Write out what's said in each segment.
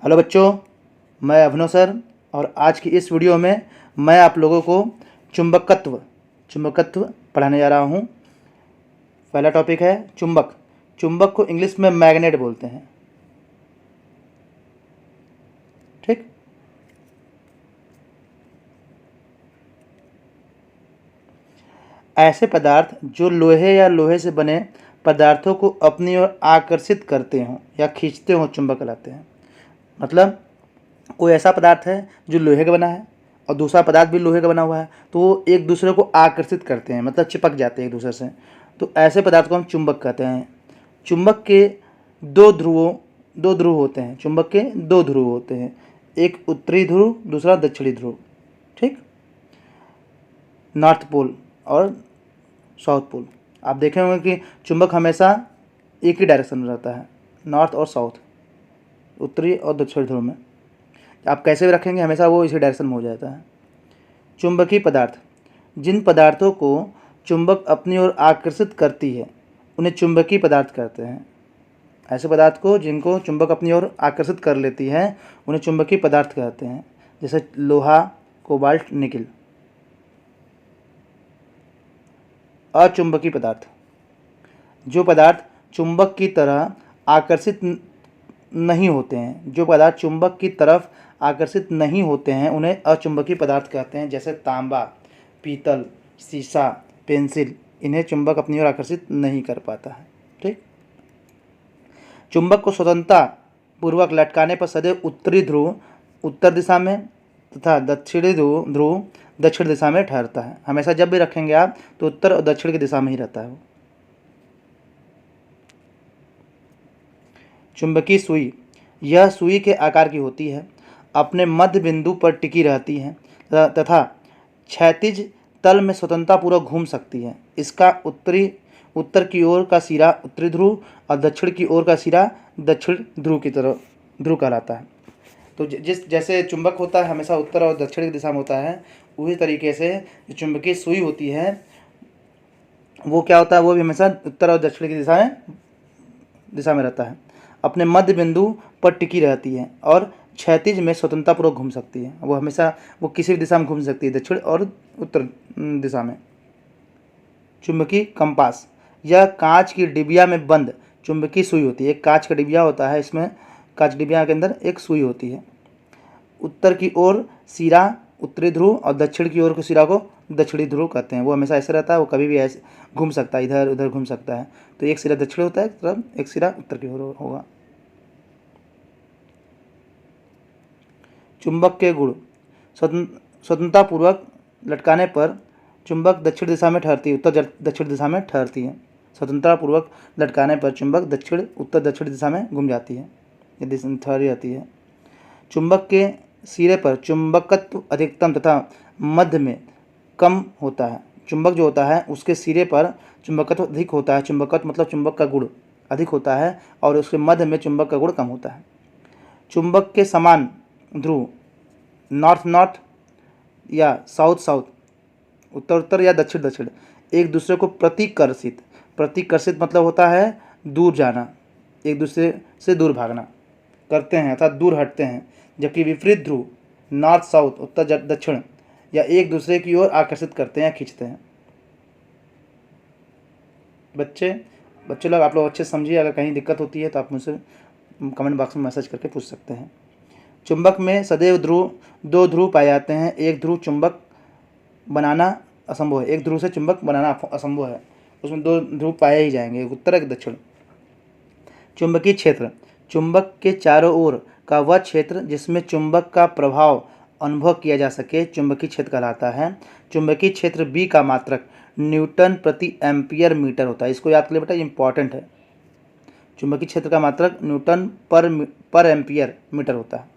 Hello बच्चों, मैं अभिनव sir और आज की इस वीडियो में मैं आप लोगों को चुंबकत्व पढ़ाने जा रहा हूँ। पहला टॉपिक है चुंबक। चुंबक को इंग्लिश में मैग्नेट बोलते हैं। ठीक, ऐसे पदार्थ जो लोहे या लोहे से बने पदार्थों को अपनी ओर आकर्षित करते हों या खींचते हों चुंबक कहलाते हैं। मतलब कोई ऐसा पदार्थ है जो लोहे का बना है और दूसरा पदार्थ भी लोहे का बना हुआ है, तो वो एक दूसरे को आकर्षित करते हैं, मतलब चिपक जाते हैं एक दूसरे से। तो ऐसे पदार्थ को हम चुंबक कहते हैं। चुंबक के दो ध्रुव होते हैं। चुंबक के दो ध्रुव होते हैं, एक उत्तरी ध्रुव, दूसरा दक्षिणी ध्रुव। ठीक, नॉर्थ पोल और साउथ पोल। आप देखे होंगे कि चुंबक हमेशा एक ही डायरेक्शन में रहता है, नॉर्थ और साउथ, उत्तरी और दक्षिणी ध्रुव में। आप कैसे भी रखेंगे हमेशा वो इसी डायरेक्शन में हो जाता है। चुंबकीय पदार्थ, जिन पदार्थों को चुंबक अपनी ओर आकर्षित करती है उन्हें चुंबकीय पदार्थ कहते हैं। ऐसे पदार्थ को जिनको चुंबक अपनी ओर आकर्षित कर लेती है उन्हें चुंबकीय पदार्थ कहते हैं, जैसे लोहा, कोबाल्ट, निकिल। अचुंबकीय पदार्थ, जो पदार्थ चुंबक की तरह आकर्षित नहीं होते हैं, जो पदार्थ चुंबक की तरफ आकर्षित नहीं होते हैं उन्हें अचुंबकीय पदार्थ कहते हैं, जैसे तांबा, पीतल, शीशा, पेंसिल। इन्हें चुंबक अपनी ओर आकर्षित नहीं कर पाता है। ठीक, चुंबक को स्वतंत्रता पूर्वक लटकाने पर सदैव उत्तरी ध्रुव उत्तर दिशा में तथा दक्षिणी ध्रुव दक्षिण दिशा में ठहरता है। हमेशा जब भी रखेंगे आप तो उत्तर और दक्षिण की दिशा में ही रहता है वो। चुंबकीय सुई, यह सुई के आकार की होती है, अपने मध्य बिंदु पर टिकी रहती है तथा क्षैतिज तल में स्वतंत्रतापूर्वक घूम सकती है। इसका उत्तर की ओर का सिरा उत्तरी ध्रुव और दक्षिण की ओर का सिरा दक्षिण ध्रुव की तरफ ध्रुव कहलाता है। तो जैसे चुंबक होता है हमेशा उत्तर और दक्षिण की दिशा में होता है, उसी तरीके से जो चुंबकीय सुई होती है वो क्या होता है, वो भी हमेशा उत्तर और दक्षिण की दिशा में रहता है, अपने मध्य बिंदु पर टिकी रहती है और क्षैतिज में स्वतंत्रतापूर्वक घूम सकती है। वो हमेशा वो किसी भी दिशा में घूम सकती है, दक्षिण और उत्तर दिशा में। चुंबकीय कंपास, यह कांच की डिबिया में बंद चुंबकीय सुई होती है। एक कांच का डिबिया होता है, इसमें कांच डिबिया के अंदर एक सुई होती है। उत्तर की ओर सिरा उत्तरी ध्रुव और दक्षिण की ओर के सिरा को दक्षिणी ध्रुव कहते हैं। वो हमेशा ऐसे रहता है, वो कभी भी ऐसे घूम सकता है, इधर उधर घूम सकता है। तो एक सिरा दक्षिण होता है, तरफ एक सिरा उत्तर की ओर होगा। चुंबक के गुण, स्वतंत्रतापूर्वक लटकाने पर चुंबक दक्षिण दिशा में ठहरती है, उत्तर दक्षिण दिशा में ठहरती है। स्वतंत्रतापूर्वक लटकाने पर चुंबक उत्तर दक्षिण दिशा में घूम जाती है, यदि ठहरी जाती है। चुंबक के सिरे पर चुंबकत्व अधिकतम तथा मध्य में कम होता है। चुंबक जो होता है उसके सिरे पर चुंबकत्व अधिक होता है। चुंबकत्व मतलब चुंबक का गुण अधिक होता है और उसके मध्य में चुंबक का गुण कम होता है। चुंबक के समान ध्रुव नॉर्थ नॉर्थ या साउथ साउथ, उत्तर उत्तर या दक्षिण दक्षिण, एक दूसरे को प्रतिकर्षित मतलब होता है दूर जाना, एक दूसरे से दूर भागना करते हैं अर्थात दूर हटते हैं। जबकि विपरीत ध्रुव नॉर्थ साउथ, उत्तर दक्षिण, या एक दूसरे की ओर आकर्षित करते हैं या खींचते हैं। बच्चे लोग, आप लोग अच्छे समझिए। अगर कहीं दिक्कत होती है तो आप मुझसे कमेंट बॉक्स में मैसेज करके पूछ सकते हैं। चुंबक में सदैव दो ध्रुव पाए जाते हैं। एक ध्रुव चुंबक बनाना असंभव है, एक ध्रुव से चुंबक बनाना असंभव है, उसमें दो ध्रुव पाए ही जाएंगे, एक उत्तर एक दक्षिण। चुंबकीय क्षेत्र, चुंबक के चारों ओर का वह क्षेत्र जिसमें चुंबक का प्रभाव अनुभव किया जा सके चुंबकीय क्षेत्र कहलाता है। चुंबकीय क्षेत्र बी का मात्रक न्यूटन प्रति एम्पियर मीटर होता है। इसको याद कर ले बेटा, इंपॉर्टेंट है। चुंबकीय क्षेत्र का मात्रक न्यूटन पर एम्पियर मीटर होता है।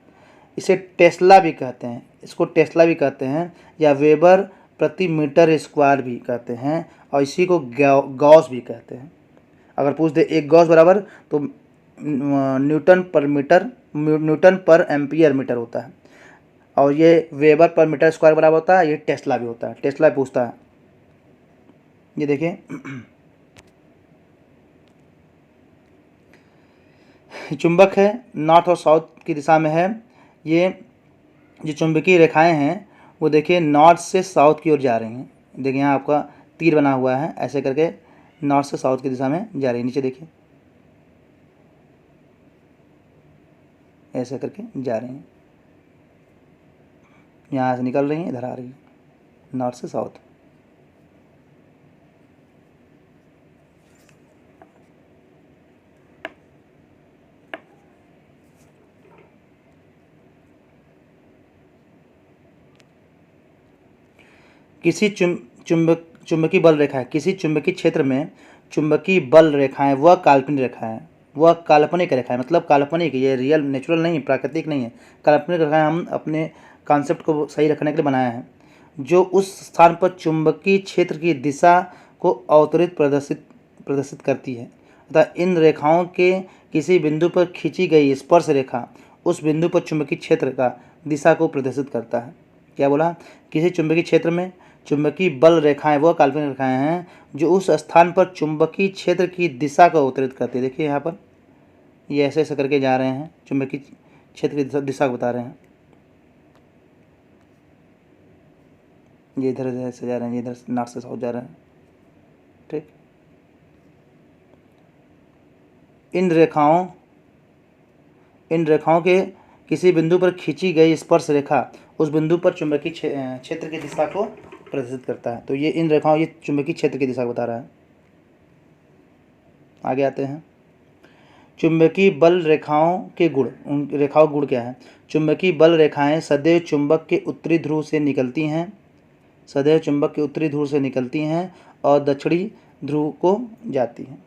इसे टेस्ला भी कहते हैं, इसको टेस्ला भी कहते हैं या वेबर प्रति मीटर स्क्वायर भी कहते हैं, और इसी को गॉस भी कहते हैं। अगर पूछ दे एक गॉस बराबर, तो न्यूटन पर एम्पियर मीटर होता है, और ये वेबर पर मीटर स्क्वायर बराबर होता है। ये टेस्ला भी होता है, टेस्ला पूछता है। ये देखिए चुंबक है, नॉर्थ और साउथ की दिशा में है। ये जो चुंबकीय रेखाएं हैं वो देखिए नॉर्थ से साउथ की ओर जा रही हैं। देखिए यहाँ आपका तीर बना हुआ है, ऐसे करके नॉर्थ से साउथ की दिशा में जा रही है। नीचे देखिए ऐसे करके जा रही हैं, यहाँ से निकल रही हैं, इधर आ रही है, नॉर्थ से साउथ। किसी चुंबकीय बल रेखा है, किसी चुंबकीय क्षेत्र में चुंबकीय बल रेखाएं वह काल्पनिक रेखा है, वह काल्पनिक रेखा है, मतलब काल्पनिक, ये रियल नेचुरल नहीं, प्राकृतिक नहीं है, काल्पनिक रेखाएं हम अपने कॉन्सेप्ट को सही रखने के लिए बनाया है, जो उस स्थान पर चुंबकीय क्षेत्र की दिशा को अवतरित प्रदर्शित करती है तथा इन रेखाओं के किसी बिंदु पर खींची गई स्पर्श रेखा उस बिंदु पर चुंबकीय क्षेत्र का दिशा को प्रदर्शित करता है। क्या बोला? किसी चुंबकीय क्षेत्र में चुंबकीय बल रेखाएं वह काल्पनिक रेखाएं हैं जो उस स्थान पर चुंबकीय क्षेत्र की दिशा को अवतरित करती है। देखिए यहाँ पर ये ऐसे ऐसे करके जा रहे हैं, चुंबकीय क्षेत्र की दिशा को बता रहे हैं। ये इधर से जा रहे हैं, ये इधर नॉर्थ से साउथ जा रहे हैं। ठीक, इन रेखाओं के किसी बिंदु पर खींची गई स्पर्श रेखा उस बिंदु पर चुंबकीय क्षेत्र की दिशा को प्रदर्शित करता है। तो ये इन रेखाओं, ये चुंबकीय क्षेत्र की दिशा को बता रहा है। आगे आते हैं, चुंबकीय बल रेखाओं के गुण। उन रेखाओं गुण क्या है? चुंबकीय बल रेखाएं सदैव चुंबक के उत्तरी ध्रुव से निकलती हैं, सदैव चुंबक के उत्तरी ध्रुव से निकलती हैं और दक्षिणी ध्रुव को जाती हैं,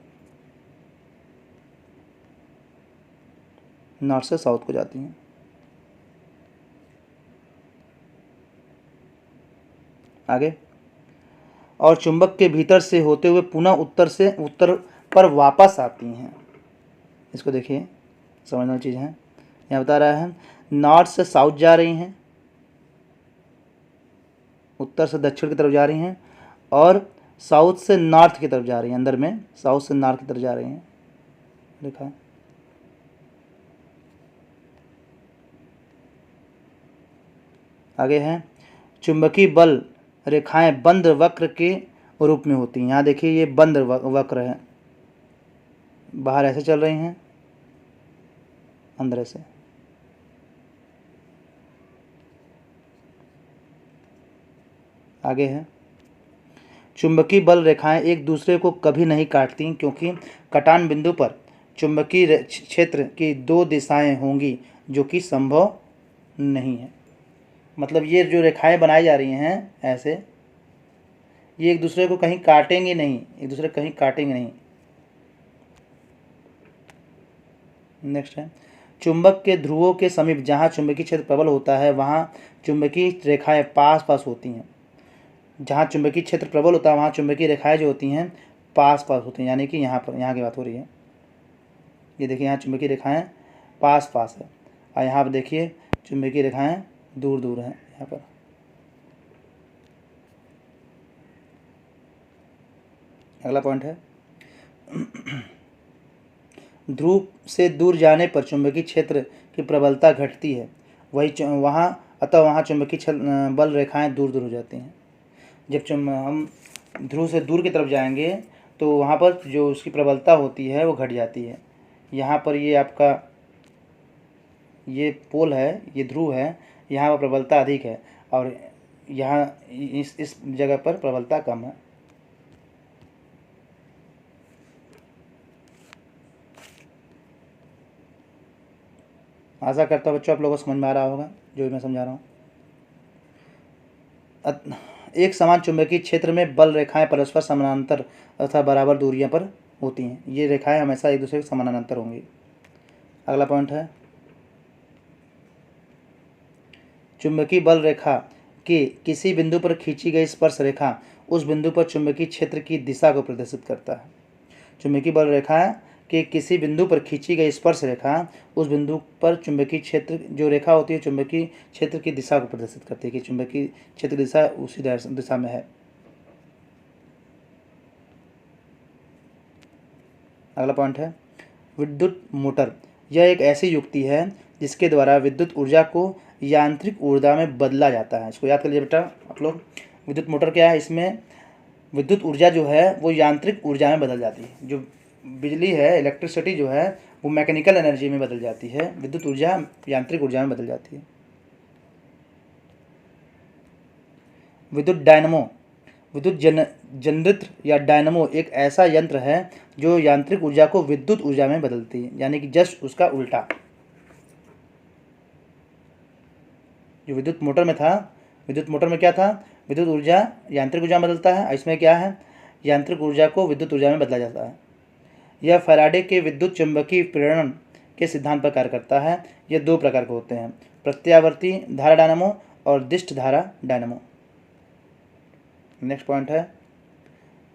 नॉर्थ से साउथ को जाती हैं। आगे, और चुंबक के भीतर से होते हुए पुनः उत्तर पर वापस आती हैं। इसको देखिए, समझने वाली चीज़ है। यहाँ बता रहा है नॉर्थ से साउथ जा रही हैं, उत्तर से दक्षिण की तरफ जा रही हैं, और साउथ से नॉर्थ की तरफ जा रही हैं। अंदर में साउथ से नॉर्थ की तरफ जा रही हैं, देखा है। आगे है, चुंबकीय बल रेखाएं बंद वक्र के रूप में होती हैं। यहाँ देखिए ये बंद वक्र है, बाहर ऐसे चल रही हैं, अंदर ऐसे। आगे है, चुंबकीय बल रेखाएं एक दूसरे को कभी नहीं काटती क्योंकि कटान बिंदु पर चुंबकीय क्षेत्र की दो दिशाएं होंगी जो कि संभव नहीं है। मतलब ये जो रेखाएं बनाई जा रही हैं ऐसे, ये एक दूसरे को कहीं काटेंगे नहीं, एक दूसरे को कहीं काटेंगे नहीं। नेक्स्ट है, चुंबक के ध्रुवों के समीप जहाँ चुंबकीय क्षेत्र प्रबल होता है वहाँ चुंबकीय रेखाएं पास पास होती हैं। जहाँ चुंबकीय क्षेत्र प्रबल होता है वहाँ चुंबकीय रेखाएं जो होती हैं पास पास होती हैं, यानी कि यहाँ पर, यहाँ की बात हो रही है। ये देखिए यहाँ चुंबकीय रेखाएं पास पास है, और यहाँ पर देखिए चुंबकीय रेखाएं दूर दूर हैं। यहाँ पर अगला पॉइंट है, ध्रुव से दूर जाने पर चुंबकीय क्षेत्र की प्रबलता घटती है, वहाँ चुंबकीय बल रेखाएं दूर दूर हो जाती हैं। जब हम ध्रुव से दूर की तरफ जाएंगे तो वहाँ पर जो उसकी प्रबलता होती है वो घट जाती है। यहाँ पर ये आपका ये पोल है, ये ध्रुव है, यहाँ पर प्रबलता अधिक है, और यहाँ इस जगह पर प्रबलता कम है। आशा करता हूँ बच्चों आप लोगों को समझ में आ रहा होगा जो भी मैं समझा रहा हूँ। एक समान चुंबकीय क्षेत्र में बल रेखाएं परस्पर समानांतर अथवा बराबर दूरियों पर होती हैं। ये रेखाएं हमेशा एक दूसरे के समानांतर होंगी। अगला पॉइंट है, चुंबकीय बल रेखा के किसी बिंदु पर खींची गई स्पर्श रेखा उस बिंदु पर चुंबकीय क्षेत्र की दिशा को प्रदर्शित करता है। चुंबकीय बल रेखा के किसी बिंदु पर खींची गई स्पर्श रेखा उस बिंदु पर चुंबकीय क्षेत्र जो रेखा होती है चुंबकीय क्षेत्र की दिशा को प्रदर्शित करती है कि चुंबकीय क्षेत्र की दिशा उसी दिशा में है। अगला पॉइंट है, विद्युत मोटर यह एक ऐसी युक्ति है जिसके द्वारा विद्युत ऊर्जा को यांत्रिक ऊर्जा में बदला जाता है। इसको याद कर लीजिए बेटा आप लोग। विद्युत मोटर क्या है, इसमें विद्युत ऊर्जा जो है वो यांत्रिक ऊर्जा में बदल जाती है। जो बिजली है, इलेक्ट्रिसिटी जो है वो मैकेनिकल एनर्जी में बदल जाती है, विद्युत ऊर्जा यांत्रिक ऊर्जा में बदल जाती है। विद्युत डायनमो, विद्युत जनरेटर या डायनमो एक ऐसा यंत्र है जो यांत्रिक ऊर्जा को विद्युत ऊर्जा में बदलती है, यानी कि जस्ट उसका उल्टा। जो विद्युत मोटर में था, विद्युत मोटर में क्या था, विद्युत ऊर्जा यांत्रिक ऊर्जा में बदलता है, इसमें क्या है, यांत्रिक ऊर्जा को विद्युत ऊर्जा में बदला जाता है। यह फैराडे के विद्युत चुंबकीय प्रेरण के सिद्धांत पर कार्य करता है। यह दो प्रकार के होते हैं, प्रत्यावर्ती धारा डायनमो और दिष्ट धारा डायनमो। नेक्स्ट पॉइंट है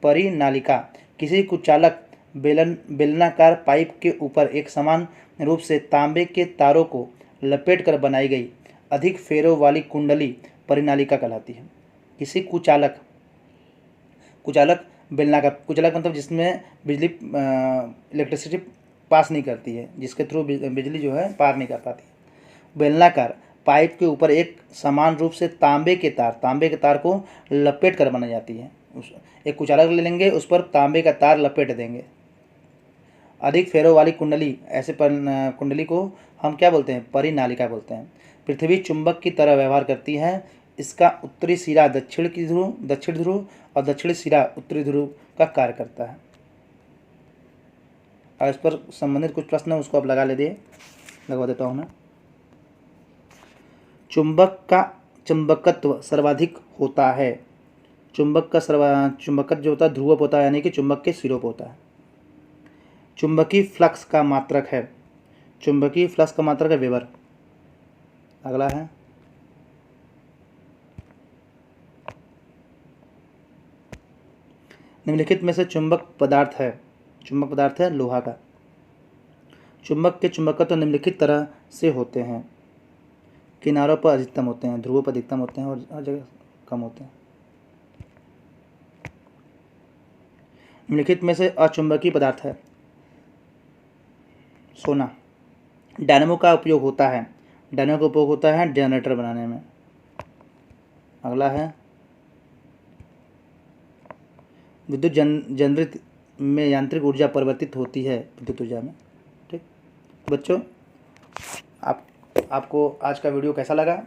परिनालिका। किसी कुचालक बेलनाकार पाइप के ऊपर एक समान रूप से तांबे के तारों को लपेटकर बनाई गई अधिक फेरों वाली कुंडली परिनालिका कहलाती है। किसी कुचालक बेलनाकार, कुचालक मतलब जिसमें बिजली इलेक्ट्रिसिटी पास नहीं करती है, जिसके थ्रू बिजली जो है पार नहीं कर पाती है। बेलनाकार पाइप के ऊपर एक समान रूप से तांबे के तार को लपेट कर बनाई जाती है। एक कुचालक ले लेंगे, उस पर तांबे का तार लपेट देंगे। अधिक फेरों वाली कुंडली, ऐसे कुंडली को हम क्या बोलते हैं, परिनालिका बोलते हैं। पृथ्वी चुंबक की तरह व्यवहार करती है। इसका उत्तरी सिरा दक्षिण ध्रुव और दक्षिणी सिरा उत्तरी ध्रुव का कार्य करता है। और इस पर संबंधित कुछ प्रश्न है, उसको आप लगवा देता हूँ मैं। चुंबक का चुंबकत्व सर्वाधिक होता है। चुंबकत्व जो होता है ध्रुव होता है, यानी कि चुंबक के सिरों पर होता है। चुंबकीय फ्लक्स का मात्रक है, चुंबकीय फ्लक्स का मात्रक है वेबर। अगला है निम्नलिखित में से चुंबक पदार्थ है लोहा का। चुंबक के चुंबकत्व निम्नलिखित तरह से होते हैं। किनारों पर अधिकतम होते हैं, ध्रुवों पर अधिकतम होते हैं और हर जगह कम होते हैं। निम्नलिखित में से अचुंबकीय पदार्थ है सोना। डायनमो का उपयोग होता है जनरेटर बनाने में। अगला है विद्युत जनरित में यांत्रिक ऊर्जा परिवर्तित होती है विद्युत ऊर्जा में। ठीक बच्चों, आपको आज का वीडियो कैसा लगा,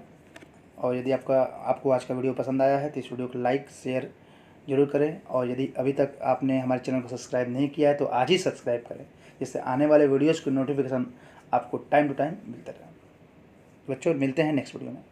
और यदि आपको आज का वीडियो पसंद आया है तो इस वीडियो को लाइक शेयर जरूर करें, और यदि अभी तक आपने हमारे चैनल को सब्सक्राइब नहीं किया है तो आज ही सब्सक्राइब करें, जिससे आने वाले वीडियोज़ की नोटिफिकेशन आपको टाइम टू टाइम मिलता रहे। बच्चों मिलते हैं नेक्स्ट वीडियो में।